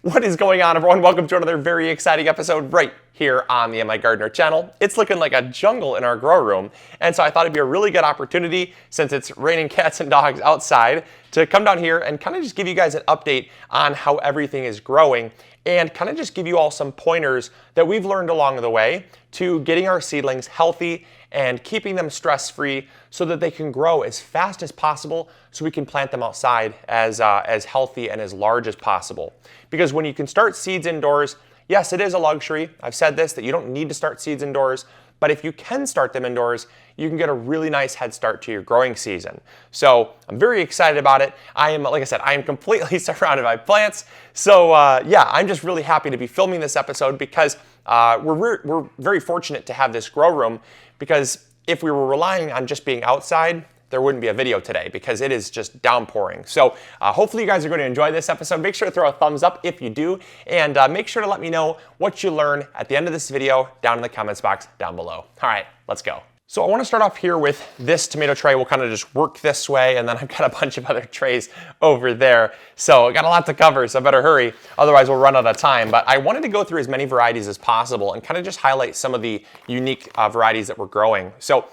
What is going on, everyone? Welcome to another very exciting episode right here on the MIgardener channel. It's looking like a jungle in our grow room, and so I thought it'd be a really good opportunity, since it's raining cats and dogs outside, to come down here and kind of just give you guys an update on how everything is growing and kind of just give you all some pointers that we've learned along the way to getting our seedlings healthy and keeping them stress-free so that they can grow as fast as possible so we can plant them outside as healthy and as large as possible. Because when you can start seeds indoors, yes, it is a luxury. I've said this, that you don't need to start seeds indoors, but if you can start them indoors, you can get a really nice head start to your growing season. So I'm very excited about it. Like I said, I am completely surrounded by plants. So yeah, I'm just really happy to be filming this episode because we're very fortunate to have this grow room, because if we were relying on just being outside, there wouldn't be a video today because it is just downpouring. So hopefully you guys are going to enjoy this episode. Make sure to throw a thumbs up if you do, and make sure to let me know what you learn at the end of this video down in the comments box down below. All right, let's go. So I want to start off here with this tomato tray. We'll kind of just work this way, and then I've got a bunch of other trays over there. So I got a lot to cover, so I better hurry, otherwise we'll run out of time. But I wanted to go through as many varieties as possible and kind of just highlight some of the unique varieties that we're growing. So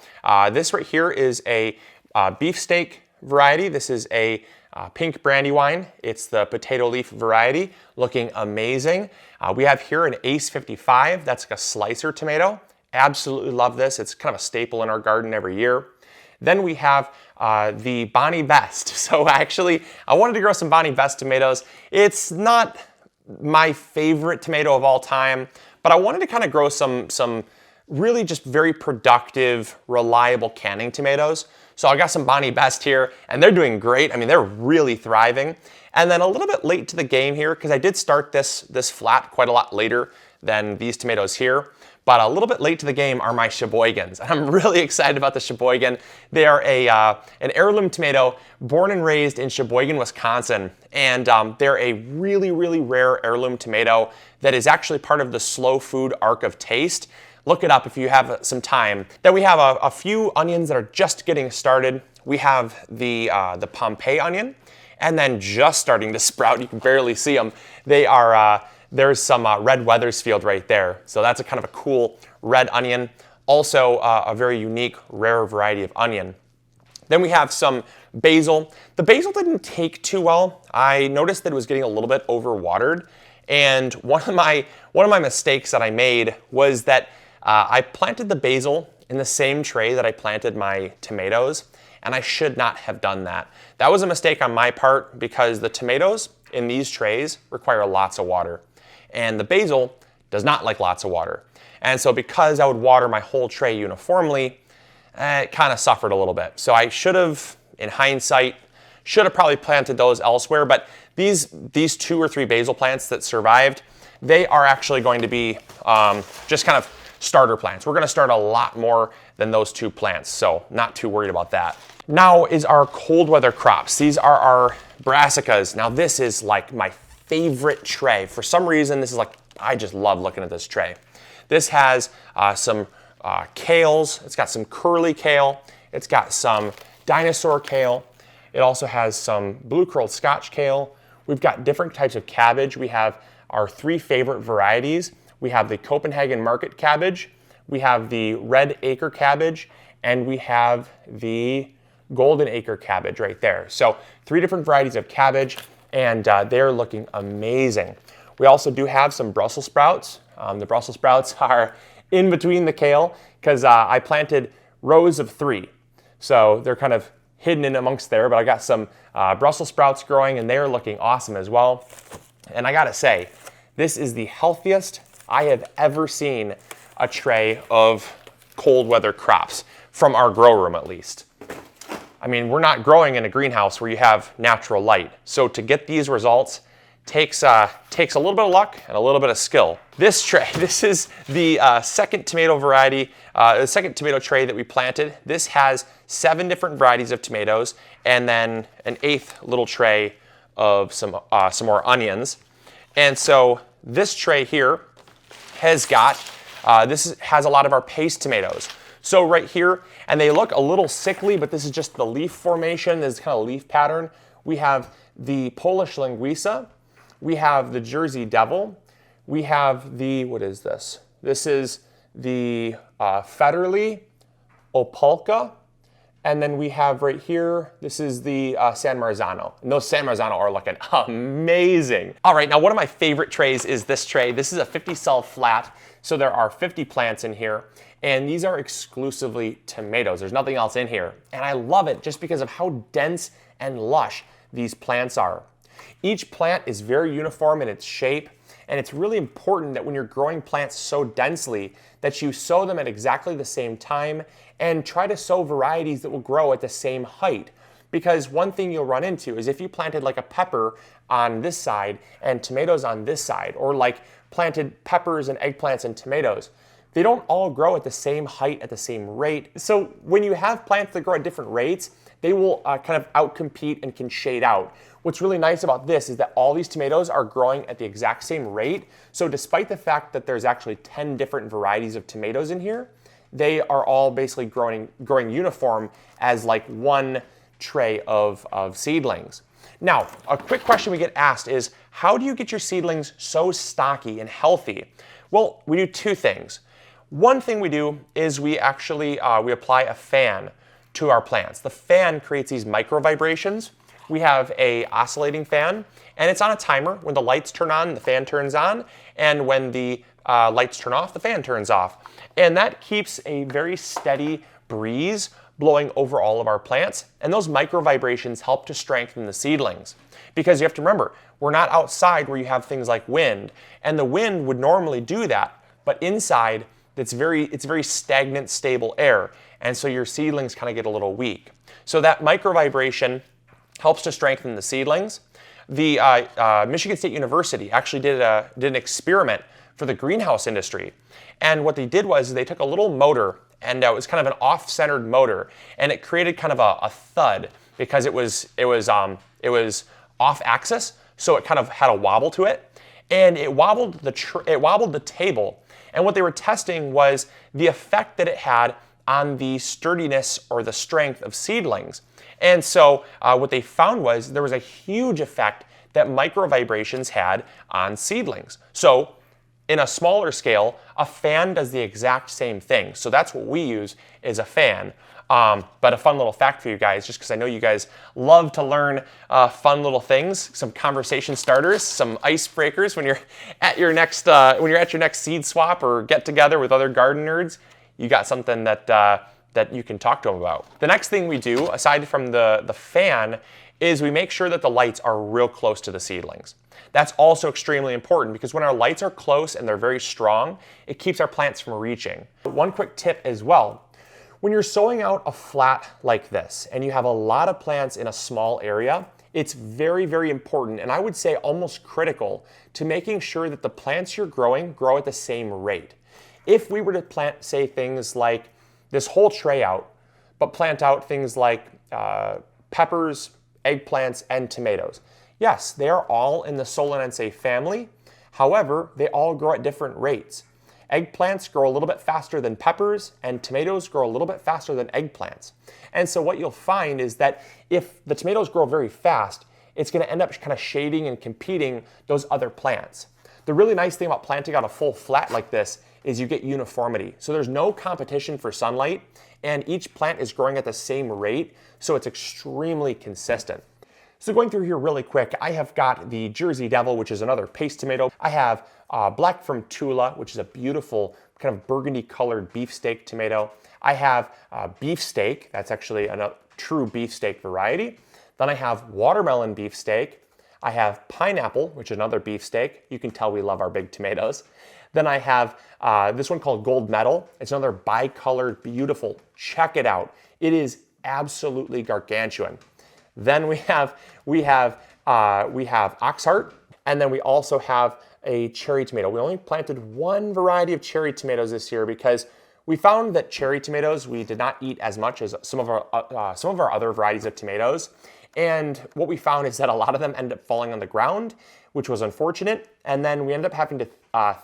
this right here is a beefsteak variety. This is a pink brandywine. It's the potato leaf variety, looking amazing. We have here an Ace 55. That's like a slicer tomato. Absolutely love this. It's kind of a staple in our garden every year. Then we have the Bonnie Best. So actually, I wanted to grow some Bonnie Best tomatoes. It's not my favorite tomato of all time, but I wanted to kind of grow some really just very productive, reliable canning tomatoes. So I got some Bonnie Best here, and they're doing great. I mean, they're really thriving. And then a little bit late to the game here, because I did start this flat quite a lot later than these tomatoes here. But a little bit late to the game are my Sheboygans. I'm really excited about the Sheboygan. They are an heirloom tomato born and raised in Sheboygan, Wisconsin. And they're a really, really rare heirloom tomato that is actually part of the slow food arc of taste. Look it up if you have some time. Then we have a few onions that are just getting started. We have the Pompeii onion, and then just starting to sprout. You can barely see them. They are, there's some red Weathersfield right there. So that's a kind of a cool red onion. Also a very unique, rare variety of onion. Then we have some basil. The basil didn't take too well. I noticed that it was getting a little bit overwatered. And one of my mistakes that I made was that I planted the basil in the same tray that I planted my tomatoes, and I should not have done that. That was a mistake on my part, because the tomatoes in these trays require lots of water, and the basil does not like lots of water. And so because I would water my whole tray uniformly, it kind of suffered a little bit. So I should have, in hindsight, should have probably planted those elsewhere. But these 2 or 3 basil plants that survived, they are actually going to be just kind of starter plants. We're going to start a lot more than those 2 plants, so not too worried about that. Now is our cold weather crops. These are our brassicas. Now this is like my favorite tray. For some reason, this is like, I just love looking at this tray. This has some kales. It's got some curly kale. It's got some dinosaur kale. It also has some blue curled Scotch kale. We've got different types of cabbage. We have our 3 favorite varieties. We have the Copenhagen market cabbage, we have the red acre cabbage, and we have the golden acre cabbage right there. So 3 different varieties of cabbage, and they're looking amazing. We also do have some Brussels sprouts. The Brussels sprouts are in between the kale, because I planted rows of 3. So they're kind of hidden in amongst there, but I got some Brussels sprouts growing, and they're looking awesome as well. And I gotta say, this is the healthiest I have ever seen a tray of cold weather crops, from our grow room at least. I mean, we're not growing in a greenhouse where you have natural light. So to get these results takes a little bit of luck and a little bit of skill. This tray, this is the second tomato variety, the second tomato tray that we planted. This has 7 different varieties of tomatoes, and then an 8th little tray of some more onions. And so this tray here has got, has a lot of our paste tomatoes. So right here, and they look a little sickly, but this is just the leaf formation, this kind of leaf pattern. We have the Polish linguiça, we have the Jersey Devil, we have the, what is this? This is the Federally, Opalka, and then we have right here, this is the San Marzano. And those San Marzano are looking amazing. All right, now one of my favorite trays is this tray. This is a 50 cell flat, so there are 50 plants in here, and these are exclusively tomatoes. There's nothing else in here, and I love it just because of how dense and lush these plants are. Each plant is very uniform in its shape, and it's really important that when you're growing plants so densely that you sow them at exactly the same time and try to sow varieties that will grow at the same height. Because one thing you'll run into is if you planted like a pepper on this side and tomatoes on this side, or like planted peppers and eggplants and tomatoes, they don't all grow at the same height at the same rate. So when you have plants that grow at different rates, they will kind of outcompete and can shade out. What's really nice about this is that all these tomatoes are growing at the exact same rate. So despite the fact that there's actually 10 different varieties of tomatoes in here, they are all basically growing uniform as like one tray of seedlings. Now, a quick question we get asked is, how do you get your seedlings so stocky and healthy? Well, we do two things. One thing we do is we actually we apply a fan to our plants. The fan creates these micro vibrations. We have a oscillating fan, and it's on a timer. When the lights turn on, the fan turns on, and when the lights turn off, the fan turns off. And that keeps a very steady breeze blowing over all of our plants, and those micro vibrations help to strengthen the seedlings. Because you have to remember, we're not outside where you have things like wind, and the wind would normally do that, but inside, it's very stagnant, stable air, and so your seedlings kind of get a little weak. So that micro vibration helps to strengthen the seedlings. The Michigan State University actually did an experiment for the greenhouse industry. And what they did was they took a little motor, and it was kind of an off-centered motor, and it created kind of a thud because it was off-axis, so it kind of had a wobble to it, and it wobbled the table. And what they were testing was the effect that it had on the sturdiness or the strength of seedlings. And so what they found was there was a huge effect that micro vibrations had on seedlings. So in a smaller scale, a fan does the exact same thing. So that's what we use is a fan. But a fun little fact for you guys, just because I know you guys love to learn fun little things, some conversation starters, some icebreakers when you're at your next seed swap or get together with other garden nerds. You got something that you can talk to them about. The next thing we do, aside from the fan, is we make sure that the lights are real close to the seedlings. That's also extremely important because when our lights are close and they're very strong, it keeps our plants from reaching. One quick tip as well, when you're sowing out a flat like this and you have a lot of plants in a small area, it's very, very important, and I would say almost critical, to making sure that the plants you're growing grow at the same rate. If we were to plant, say, things like this whole tray out, but plant out things like peppers, eggplants, and tomatoes. Yes, they are all in the Solanense family. However, they all grow at different rates. Eggplants grow a little bit faster than peppers, and tomatoes grow a little bit faster than eggplants. And so what you'll find is that if the tomatoes grow very fast, it's going to end up kind of shading and competing those other plants. The really nice thing about planting out a full flat like this is you get uniformity. So there's no competition for sunlight, and each plant is growing at the same rate, so it's extremely consistent. So going through here really quick, I have got the Jersey Devil, which is another paste tomato. I have Black from Tula, which is a beautiful kind of burgundy colored beefsteak tomato. I have beefsteak, that's actually a true beefsteak variety. Then I have watermelon beefsteak. I have pineapple, which is another beefsteak. You can tell we love our big tomatoes. Then I have this one called Gold Medal. It's another bicolored, beautiful. Check it out. It is absolutely gargantuan. Then we have Oxheart, and then we also have a cherry tomato. We only planted one variety of cherry tomatoes this year because we found that cherry tomatoes we did not eat as much as some of our other varieties of tomatoes. And what we found is that a lot of them end up falling on the ground, which was unfortunate. And then we ended up having to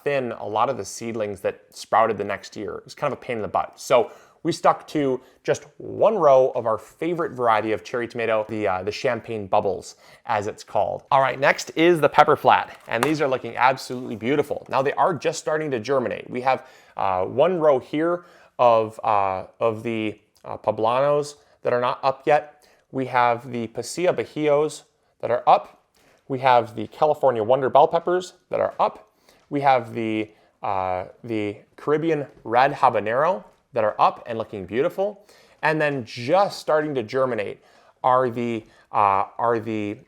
thin a lot of the seedlings that sprouted the next year. It was kind of a pain in the butt. So we stuck to just one row of our favorite variety of cherry tomato, the champagne bubbles, as it's called. All right, next is the pepper flat, and these are looking absolutely beautiful. Now they are just starting to germinate. We have one row here of the poblanos that are not up yet. We have the Pasilla Bajíos that are up. We have the California Wonder bell peppers that are up. We have the Caribbean red habanero that are up and looking beautiful. And then just starting to germinate are the anchos,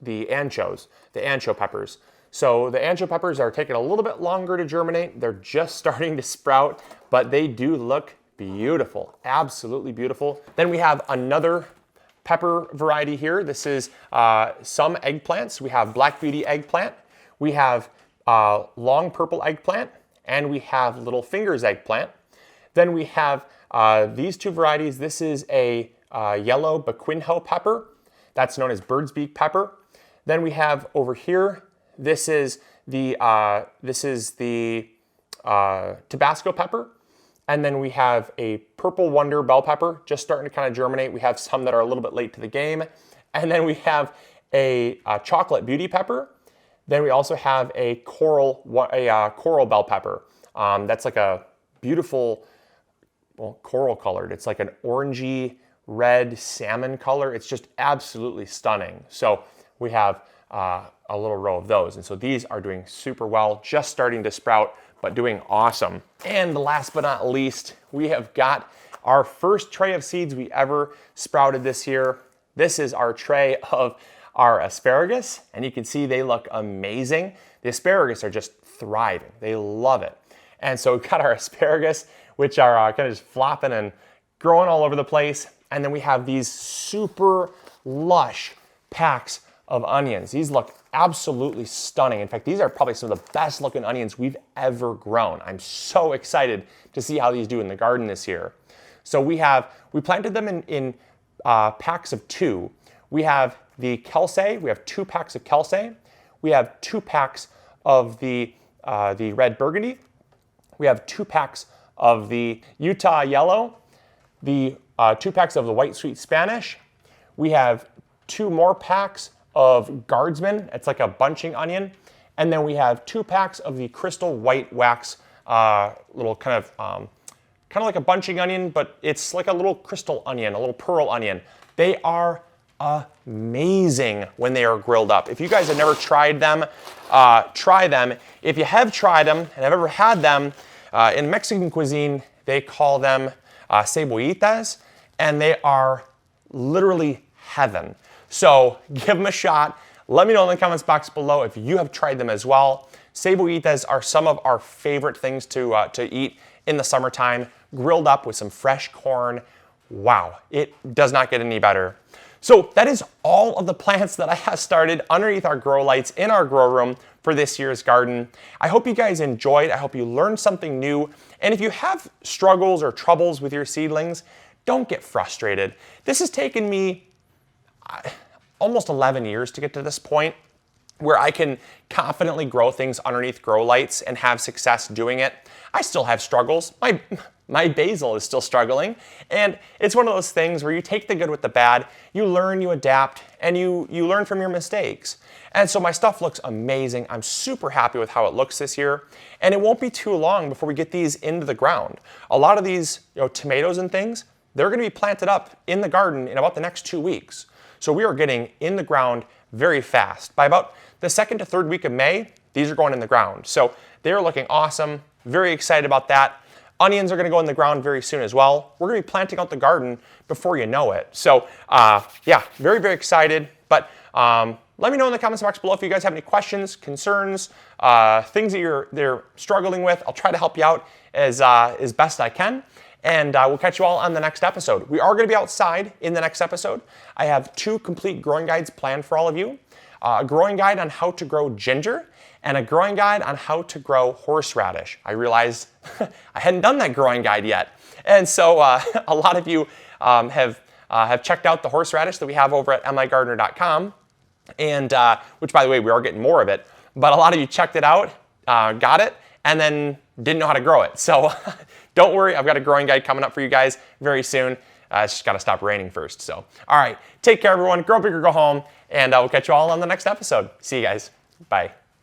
the ancho peppers. So the ancho peppers are taking a little bit longer to germinate. They're just starting to sprout, but they do look beautiful, absolutely beautiful. Then we have another pepper variety here. This is some eggplants. We have Black Beauty eggplant. We have long purple eggplant, and we have little fingers eggplant. Then we have these two varieties. This is a yellow Baquinho pepper. That's known as bird's beak pepper. Then we have over here, this is the Tabasco pepper. And then we have a purple wonder bell pepper, just starting to kind of germinate. We have some that are a little bit late to the game. And then we have a chocolate beauty pepper. Then we also have a coral bell pepper. That's like a beautiful, well, coral colored. It's like an orangey red salmon color. It's just absolutely stunning. So we have a little row of those. And so these are doing super well, just starting to sprout, but doing awesome. And last but not least, we have got our first tray of seeds we ever sprouted this year. This is our tray of our asparagus, and you can see they look amazing. The asparagus are just thriving. They love it. And so we've got our asparagus, which are kind of just flopping and growing all over the place. And then we have these super lush packs of onions. These look absolutely stunning. In fact, these are probably some of the best looking onions we've ever grown. I'm so excited to see how these do in the garden this year. So we planted them in packs of 2. We have the Kelsey, we have 2 packs of Kelsey. We have 2 packs of the red burgundy. We have 2 packs of the Utah yellow, the 2 packs of the white sweet Spanish. We have 2 more packs of guardsman. It's like a bunching onion. And then we have 2 packs of the crystal white wax, little kind of like a bunching onion, but it's like a little crystal onion, a little pearl onion. They are amazing when they are grilled up. If you guys have never tried them, try them. If you have tried them and have ever had them, in Mexican cuisine, they call them cebollitas, and they are literally heaven. So give them a shot. Let me know in the comments box below if you have tried them as well. Cebollitas are some of our favorite things to eat in the summertime, grilled up with some fresh corn. Wow, it does not get any better. So that is all of the plants that I have started underneath our grow lights in our grow room for this year's garden. I hope you guys enjoyed. I hope you learned something new. And if you have struggles or troubles with your seedlings, don't get frustrated. This has taken me almost 11 years to get to this point where I can confidently grow things underneath grow lights and have success doing it. I still have struggles. My basil is still struggling, and it's one of those things where you take the good with the bad, you learn, you adapt, and you learn from your mistakes. And so my stuff looks amazing. I'm super happy with how it looks this year, and it won't be too long before we get these into the ground. A lot of these, tomatoes and things, they're gonna be planted up in the garden in about the next 2 weeks. So we are getting in the ground very fast. By about the 2nd to 3rd week of May, these are going in the ground. So they're looking awesome. Very excited about that. Onions are gonna go in the ground very soon as well. We're gonna be planting out the garden before you know it. So yeah, very, very excited. But let me know in the comments box below if you guys have any questions, concerns, things that they're struggling with. I'll try to help you out as best I can. And we'll catch you all on the next episode. We are going to be outside in the next episode. I have 2 complete growing guides planned for all of you. A growing guide on how to grow ginger and a growing guide on how to grow horseradish. I realized I hadn't done that growing guide yet. And so a lot of you have checked out the horseradish that we have over at MIgardener.com. And which, by the way, we are getting more of it. But a lot of you checked it out, got it, and then didn't know how to grow it. So don't worry, I've got a growing guide coming up for you guys very soon. It's just got to stop raining first. So, all right, take care, everyone. Grow big or go home, and we'll catch you all on the next episode. See you guys. Bye.